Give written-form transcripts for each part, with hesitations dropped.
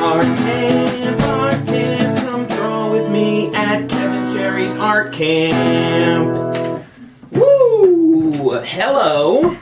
Art camp, come draw with me at Kevin Sherry's art camp. Woo! Hello.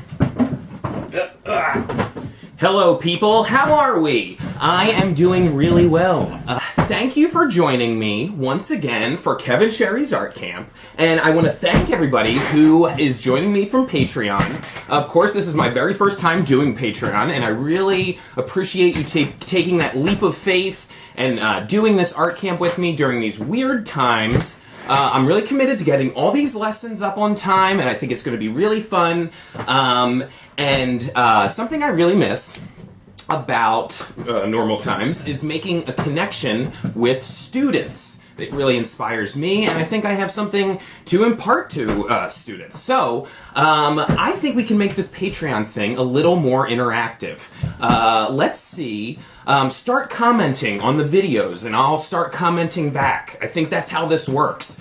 Hello, people. How are we? I am doing really well. Thank you for joining me once again for Kevin Sherry's art camp. And I want to thank everybody who is joining me from Patreon. Of course, this is my very first time doing Patreon, and I really appreciate you taking that leap of faith and doing this art camp with me during these weird times. I'm really committed to getting all these lessons up on time, and I think it's going to be really fun. And something I really miss about normal times is making a connection with students. It really inspires me, and I think I have something to impart to students. So, I think we can make this Patreon thing a little more interactive. Let's see. Start commenting on the videos, and I'll start commenting back. I think that's how this works.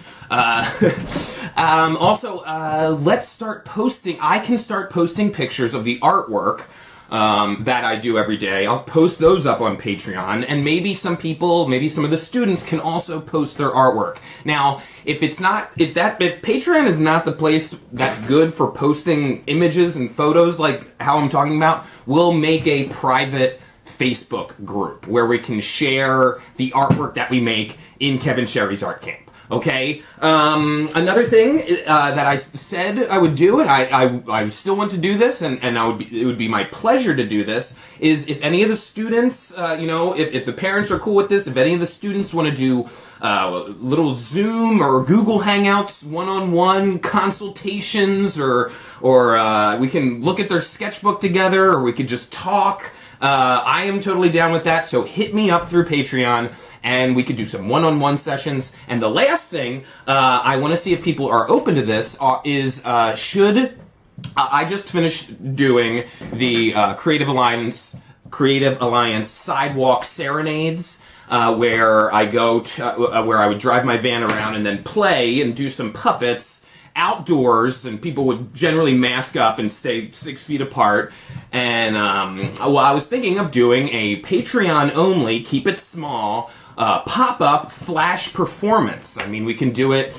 Also, let's start posting. I can start posting pictures of the artwork that I do every day. I'll post those up on Patreon, and maybe some people, maybe some of the students can also post their artwork. Now, if Patreon is not the place that's good for posting images and photos like how I'm talking about, we'll make a private Facebook group where we can share the artwork that we make in Kevin Sherry's art camp. Okay. Another thing that I said I would do, and I still want to do this, and it would be my pleasure to do this, is if any of the students, if the parents are cool with this, if any of the students want to do little Zoom or Google Hangouts one-on-one consultations, or we can look at their sketchbook together, or we could just talk. I am totally down with that, so hit me up through Patreon, and we could do some one-on-one sessions. And the last thing I want to see if people are open to this is I just finished doing the Creative Alliance Sidewalk Serenades, where I go to, where I would drive my van around and then play and do some puppets outdoors, and people would generally mask up and stay 6 feet apart. And I was thinking of doing a Patreon only, keep it small, pop-up flash performance. I mean, we can do it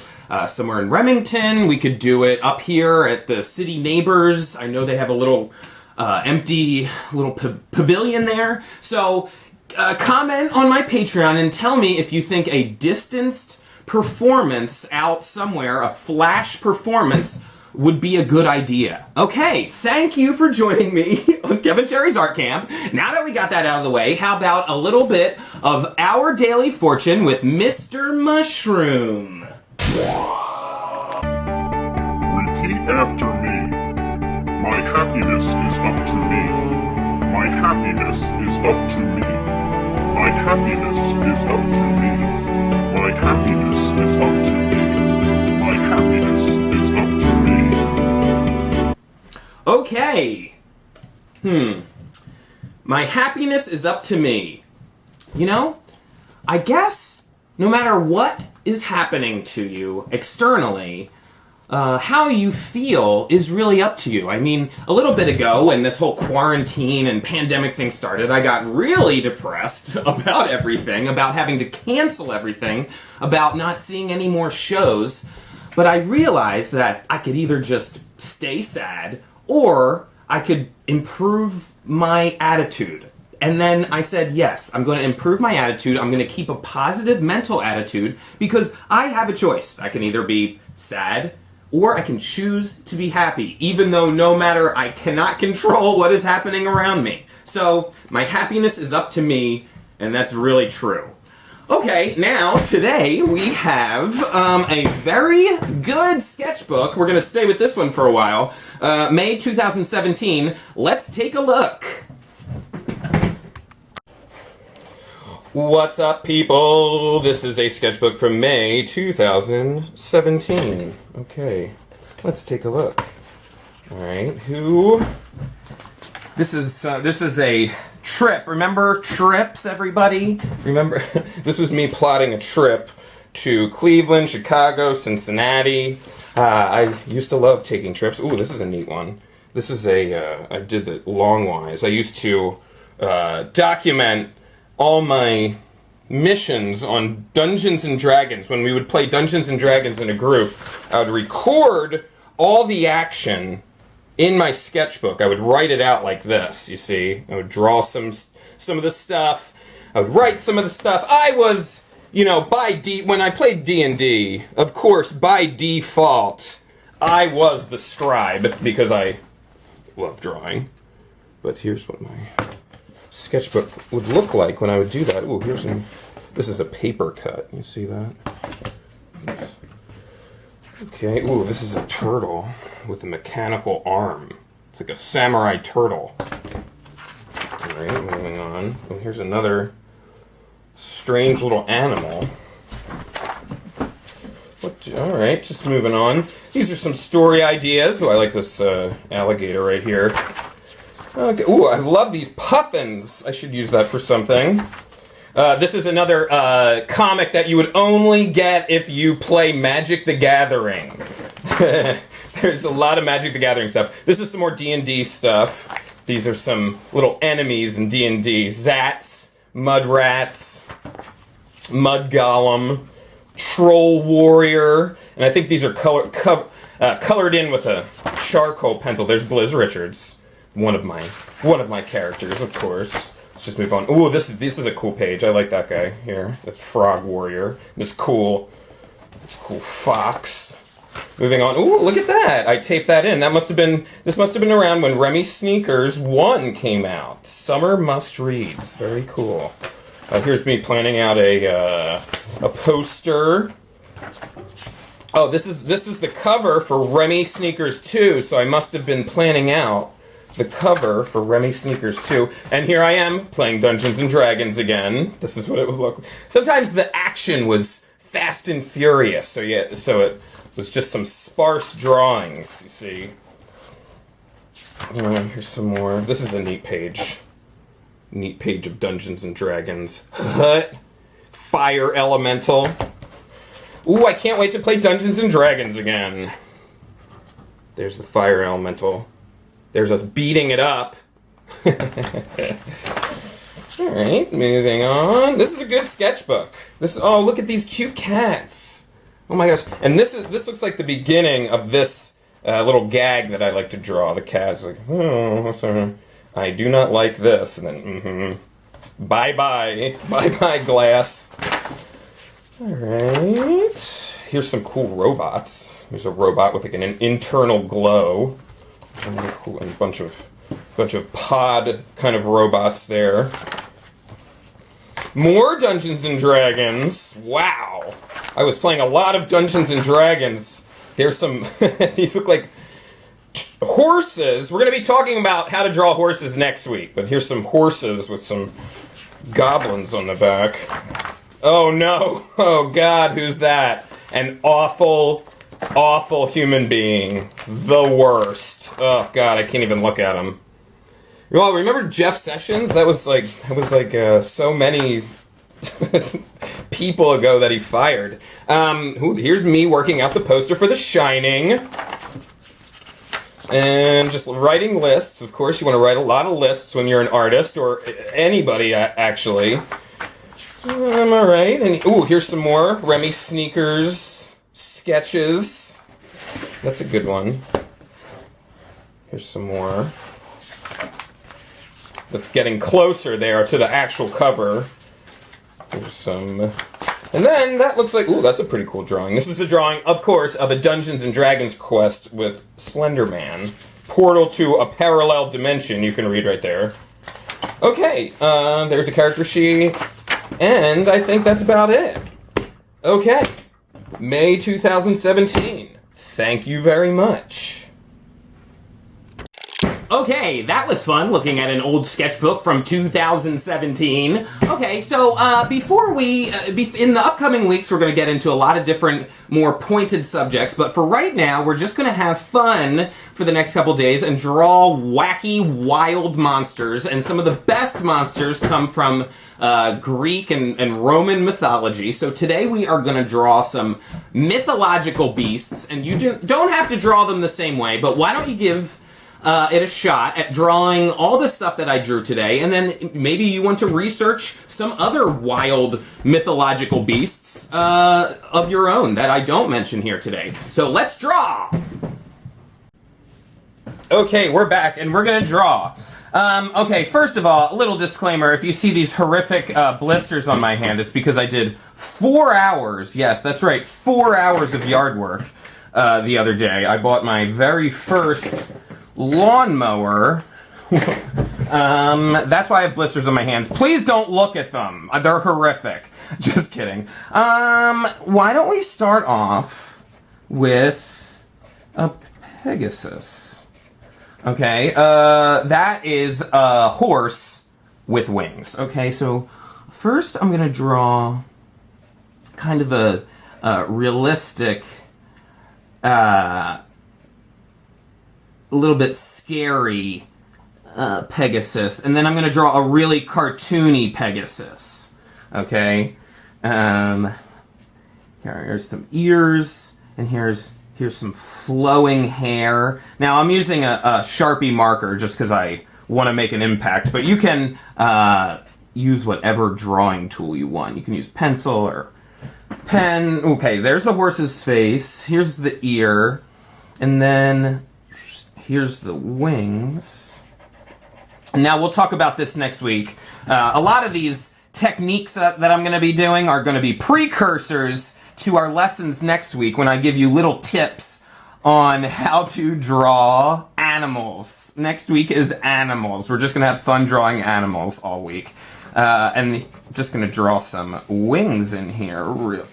somewhere in Remington. We could do it up here at the City Neighbors. I know they have a little empty little pavilion there. So comment on my Patreon and tell me if you think a distanced performance out somewhere, a flash performance, would be a good idea. Okay, thank you for joining me on Kevin Sherry's art camp. Now that we got that out of the way, how about a little bit of Our Daily Fortune with Mr. Mushroom? Repeat after me. My happiness is up to me. My happiness is up to me. My happiness is up to me. My happiness is up to me. My happiness is up to me. Okay. My happiness is up to me. You know, I guess no matter what is happening to you externally, how you feel is really up to you. I mean, a little bit ago, when this whole quarantine and pandemic thing started, I got really depressed about everything, about having to cancel everything, about not seeing any more shows. But I realized that I could either just stay sad, or I could improve my attitude. And then I said, yes, I'm going to improve my attitude. I'm going to keep a positive mental attitude, because I have a choice. I can either be sad, or I can choose to be happy, even though no matter, I cannot control what is happening around me. So my happiness is up to me, and that's really true. Okay, now today we have a very good sketchbook. We're going to stay with this one for a while. May 2017. Let's take a look. What's up, people? This is a sketchbook from May 2017. Okay, let's take a look. All right, This is a trip. Remember trips, everybody? Remember, this was me plotting a trip to Cleveland, Chicago, Cincinnati. I used to love taking trips. Ooh, this is a neat one. This is I did the long wise. I used to document all my missions on Dungeons and Dragons. When we would play Dungeons and Dragons in a group, I would record all the action in my sketchbook. I would write it out like this, you see. I would draw some of the stuff. I would write some of the stuff. I was, when I played D&D, of course, by default, I was the scribe because I love drawing. But here's what my sketchbook would look like when I would do that. Ooh, this is a paper cut. You see that? Okay, ooh, this is a turtle with a mechanical arm. It's like a samurai turtle. Alright, moving on. Oh, here's another strange little animal. Alright, just moving on. These are some story ideas. Oh, I like this alligator right here. Okay. Ooh, I love these puffins. I should use that for something. This is another comic that you would only get if you play Magic the Gathering. There's a lot of Magic the Gathering stuff. This is some more D&D stuff. These are some little enemies in D&D. Zats, mud rats, mud golem, troll warrior, and I think these are colored in with a charcoal pencil. There's Blizz Richards, one of my characters, of course. Let's just move on. Ooh, this is a cool page. I like that guy here. The frog warrior. This cool fox. Moving on. Ooh, look at that. I taped that in. This must have been around when Remy Sneakers 1 came out. Summer must-reads. Very cool. Here's me planning out a poster. Oh, this is the cover for Remy Sneakers 2, so I must have been planning out the cover for Remy Sneakers 2. And here I am, playing Dungeons and Dragons again. This is what it would look like. Sometimes the action was fast and furious, so it was just some sparse drawings, you see. Here's some more. This is a neat page. Neat page of Dungeons and Dragons. Fire Elemental. Ooh, I can't wait to play Dungeons and Dragons again. There's the Fire Elemental. There's us beating it up. Alright, moving on. This is a good sketchbook. Oh, look at these cute cats. Oh my gosh. And this looks like the beginning of this little gag that I like to draw. The cat's like, oh, sorry. I do not like this. And then, bye-bye. Bye-bye, glass. Alright. Here's some cool robots. There's a robot with like an internal glow. And a bunch of pod kind of robots there. More Dungeons and Dragons. Wow. I was playing a lot of Dungeons and Dragons. There's some... these look like horses. We're going to be talking about how to draw horses next week. But here's some horses with some goblins on the back. Oh no. Oh God, who's that? An awful human being. The worst. Oh God, I can't even look at him. Well, remember Jeff Sessions? That was like so many people ago that he fired. Here's me working out the poster for The Shining. And just writing lists. Of course, you want to write a lot of lists when you're an artist, or anybody, actually. Alright. And here's some more Remy Sneakers sketches. That's a good one. Here's some more. That's getting closer there to the actual cover. There's some... And then that looks like... Ooh, that's a pretty cool drawing. This is a drawing, of course, of a Dungeons and Dragons quest with Slender Man. Portal to a parallel dimension, you can read right there. Okay, there's a character sheet. And I think that's about it. Okay. May 2017. Thank you very much. Okay, that was fun, looking at an old sketchbook from 2017. Okay, so before in the upcoming weeks, we're going to get into a lot of different, more pointed subjects, but for right now, we're just going to have fun for the next couple days and draw wacky, wild monsters, and some of the best monsters come from Greek and Roman mythology. So today we are going to draw some mythological beasts, and you don't have to draw them the same way, but why don't you give it a shot at drawing all the stuff that I drew today, and then maybe you want to research some other wild mythological beasts of your own that I don't mention here today. So let's draw! Okay, we're back, and we're gonna draw. Okay, first of all, a little disclaimer. If you see these horrific blisters on my hand, it's because I did 4 hours, yes, that's right, 4 hours of yard work the other day. I bought my very first lawnmower. That's why I have blisters on my hands. Please don't look at them. They're horrific. Just kidding. Why don't we start off with a Pegasus? Okay, that is a horse with wings. Okay, so first I'm gonna draw kind of a realistic, a little bit scary Pegasus, and then I'm gonna draw a really cartoony Pegasus. Okay, here's some ears, and here's some flowing hair. Now, I'm using a Sharpie marker just because I want to make an impact, but you can use whatever drawing tool you want. You can use pencil or pen. Okay, there's the horse's face. Here's the ear. And then here's the wings. And now, we'll talk about this next week. A lot of these techniques that I'm going to be doing are going to be precursors to our lessons next week when I give you little tips on how to draw animals. Next week is animals. We're just going to have fun drawing animals all week. And I'm just going to draw some wings in here.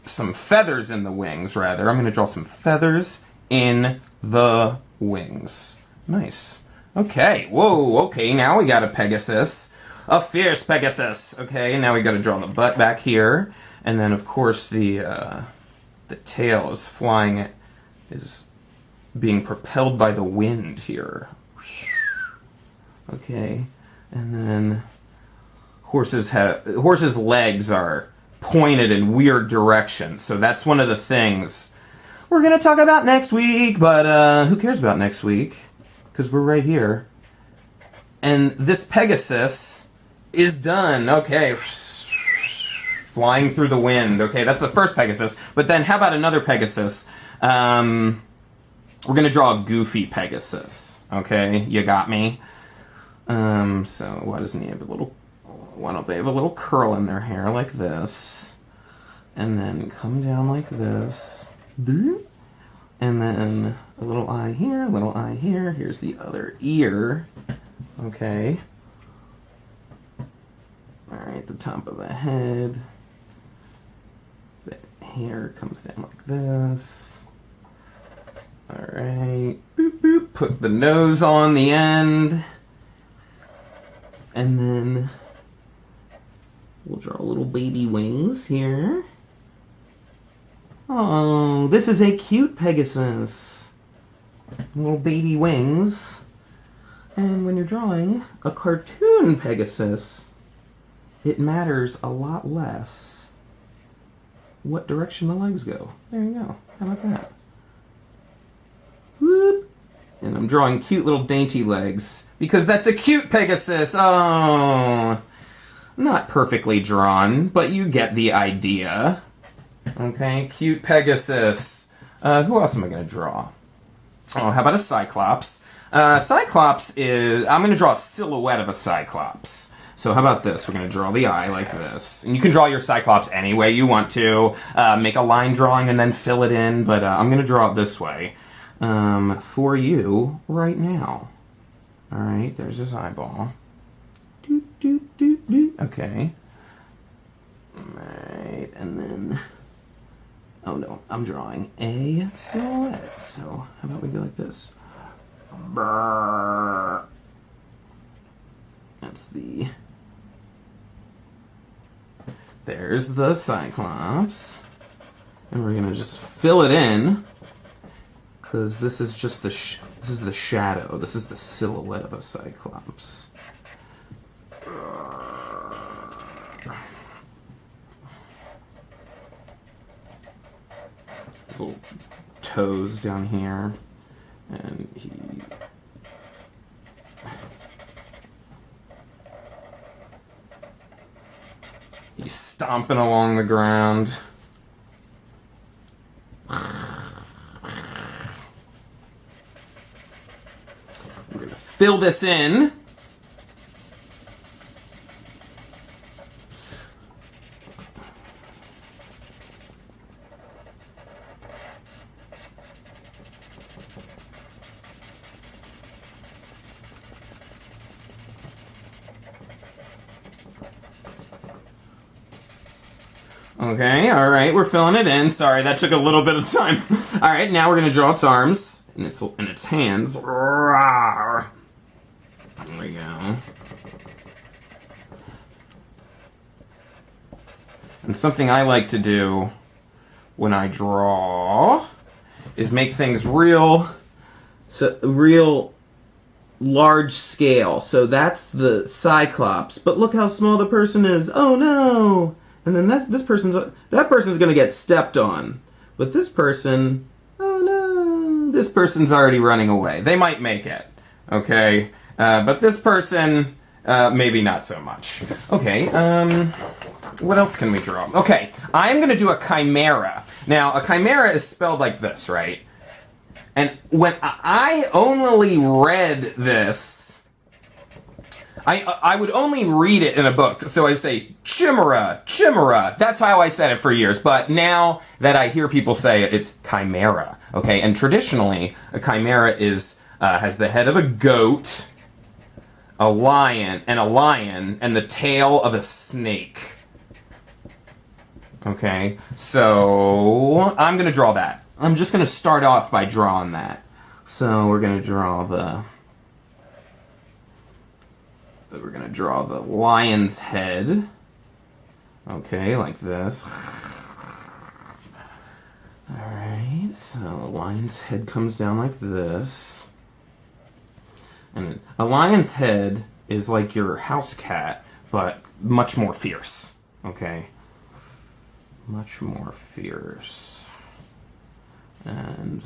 Some feathers in the wings, rather. I'm going to draw some feathers in the wings. Nice. Okay. Whoa, okay, now we got a Pegasus. A fierce Pegasus. Okay, now we got to draw the butt back here. And then, of course, the tail is flying, is being propelled by the wind here. Okay, and then horses' legs are pointed in weird directions. So that's one of the things we're gonna talk about next week. But who cares about next week? Because we're right here. And this Pegasus is done. Okay. Flying through the wind. Okay, that's the first Pegasus. But then how about another Pegasus? We're going to draw a goofy Pegasus. Okay, you got me? So why doesn't he have a little... Why don't they have a little curl in their hair like this? And then come down like this. And then a little eye here, a little eye here. Here's the other ear. Okay. Alright, the top of the head. The hair comes down like this. Alright. Boop, boop. Put the nose on the end. And then we'll draw little baby wings here. Oh, this is a cute Pegasus. Little baby wings. And when you're drawing a cartoon Pegasus, it matters a lot less what direction the legs go. There you go. How about that? Whoop. And I'm drawing cute little dainty legs because that's a cute Pegasus. Oh, not perfectly drawn, but you get the idea. Okay, cute Pegasus. Who else am I going to draw? Oh, how about a Cyclops? Cyclops is... I'm going to draw a silhouette of a Cyclops. So how about this? We're going to draw the eye like this. And you can draw your Cyclops any way you want to. Make a line drawing and then fill it in. But I'm going to draw it this way for you right now. All right, there's his eyeball. Doot, doot, doot, doot. Okay. All right, and then... Oh no, I'm drawing a silhouette. So how about we go like this? Brrr. That's the... There's the Cyclops. And we're gonna just fill it in. Because this is just the this is the shadow. This is the silhouette of a Cyclops. Little toes down here. And he He's stomping along the ground. We're going to fill this in. Okay, alright, we're filling it in. Sorry, that took a little bit of time. Alright, now we're gonna draw its arms and its hands. There we go. And something I like to do when I draw is make things real large scale. So that's the Cyclops. But look how small the person is. Oh no! And then that person's gonna get stepped on. But this person, oh no, this person's already running away. They might make it, okay? But this person, maybe not so much. Okay, what else can we draw? Okay, I'm gonna do a chimera. Now, a chimera is spelled like this, right? And when I only read this, I would only read it in a book, so I say chimera, chimera. That's how I said it for years. But now that I hear people say it, it's chimera. Okay, and traditionally, a chimera has the head of a goat, a lion, and the tail of a snake. Okay, so I'm gonna draw that. I'm just gonna start off by drawing that. So we're gonna draw the lion's head. Okay, like this. Alright, so the lion's head comes down like this. And a lion's head is like your house cat, but much more fierce. Okay? Much more fierce. And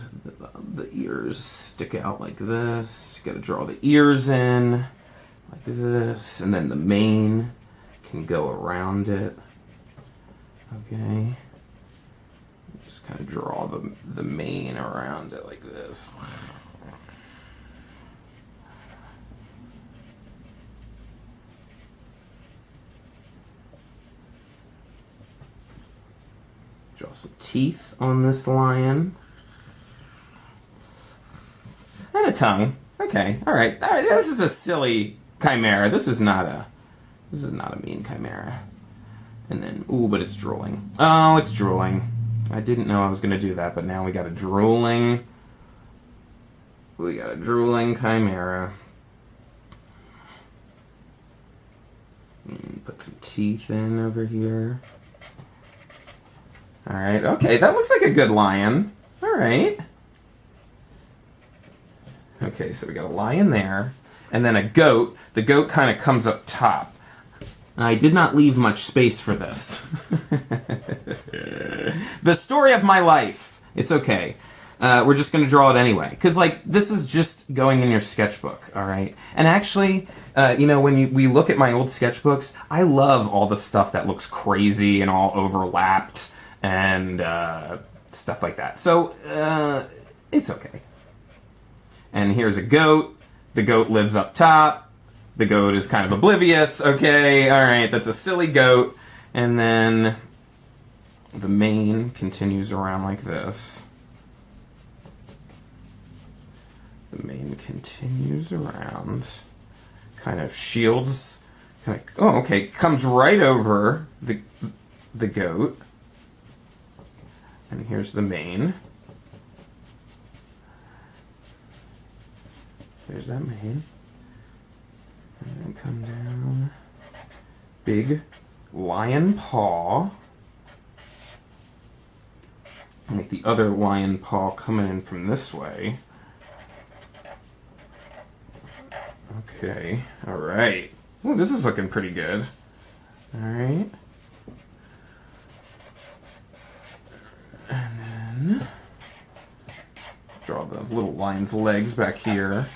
the ears stick out like this. You gotta draw the ears in. Like this, and then the mane can go around it. Okay. Just kind of draw the mane around it like this. Draw some teeth on this lion. And a tongue. Okay, alright. This is a silly chimera. This is not a mean chimera. And then, ooh, but it's drooling. Oh, it's drooling. I didn't know I was gonna do that, but now we got a drooling chimera. And put some teeth in over here. Alright, okay, that looks like a good lion. Alright. Okay, so we got a lion there. And then a goat. The goat kind of comes up top. I did not leave much space for this. The story of my life. It's okay. We're just going to draw it anyway. Because, like, this is just going in your sketchbook, alright? And actually, when we look at my old sketchbooks, I love all the stuff that looks crazy and all overlapped and stuff like that. So, it's okay. And here's a goat. The goat lives up top. The goat is kind of oblivious. Okay, alright, that's a silly goat. And then the mane continues around like this. The mane continues around. Kind of shields. Comes right over the goat. And here's the mane. There's that mane. And then come down. Big lion paw. Make the other lion paw coming in from this way. Okay, alright. Ooh, this is looking pretty good. Alright. And then draw the little lion's legs back here.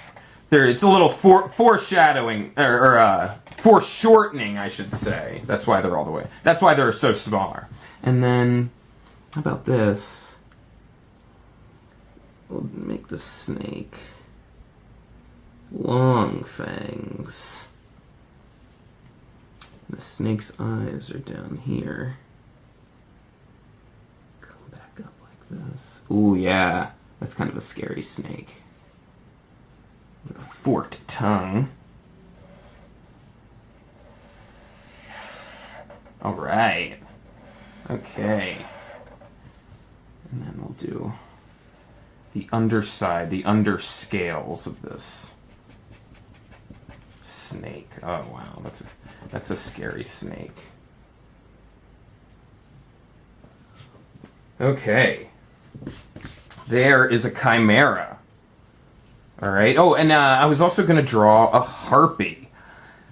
There, it's a little foreshadowing, or foreshortening, I should say. That's why they're all the way. That's why they're so smaller. And then, how about this? We'll make the snake long fangs. The snake's eyes are down here. Come back up like this. Ooh, yeah. That's kind of a scary snake. With a forked tongue. Alright. Okay. And then we'll do the underside, the underscales of this snake. Oh, wow. That's a scary snake. Okay. There is a chimera. Alright. Oh, and I was also going to draw a harpy.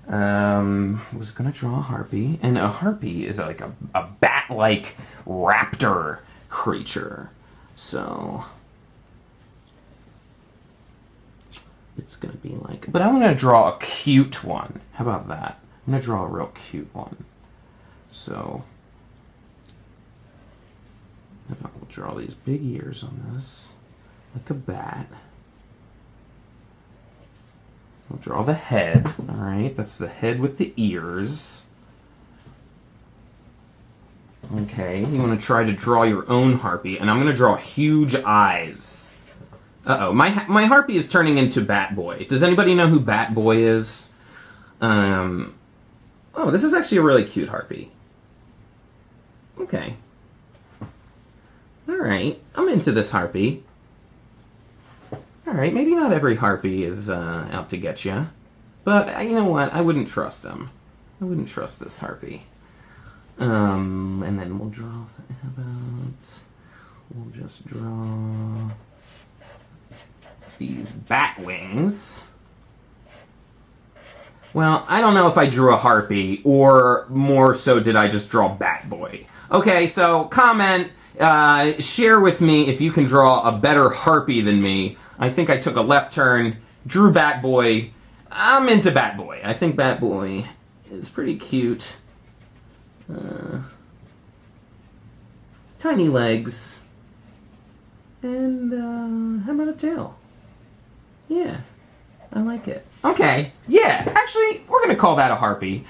Was going to draw a harpy. And a harpy is like a bat-like raptor creature. So it's going to be like... But I want to draw a cute one. How about that? I'm going to draw a real cute one. So we'll draw these big ears on this. Like a bat. We'll draw the head. Alright, that's the head with the ears. Okay, you want to try to draw your own harpy. And I'm going to draw huge eyes. Uh-oh, my harpy is turning into Bat Boy. Does anybody know who Bat Boy is? Oh, this is actually a really cute harpy. Okay. Alright, I'm into this harpy. Alright, maybe not every harpy is out to get you. But, you know what? I wouldn't trust them. I wouldn't trust this harpy. And then we'll draw... How about... We'll just draw... these bat wings. Well, I don't know if I drew a harpy, or more so did I just draw Bat Boy. Okay, so comment, share with me if you can draw a better harpy than me. I think I took a left turn, drew Bat Boy. I'm into Bat Boy. I think Bat Boy is pretty cute. Tiny legs. And, how about a tail? Yeah, I like it. Okay, yeah, actually, we're gonna call that a harpy.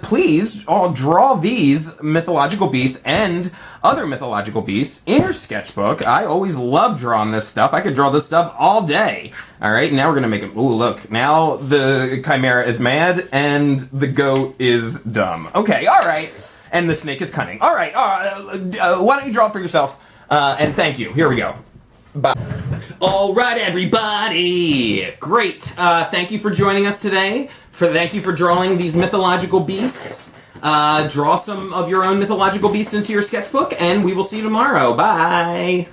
Please, all draw these mythological beasts and other mythological beasts in your sketchbook. I always love drawing this stuff. I could draw this stuff all day. Alright, now we're gonna make it... Ooh, look, now the chimera is mad and the goat is dumb. Okay, alright, and the snake is cunning. Alright, why don't you draw it for yourself? And thank you. Here we go. Bye. All right, everybody. Great. Thank you for joining us today. Thank you for drawing these mythological beasts. Draw some of your own mythological beasts into your sketchbook, and we will see you tomorrow. Bye.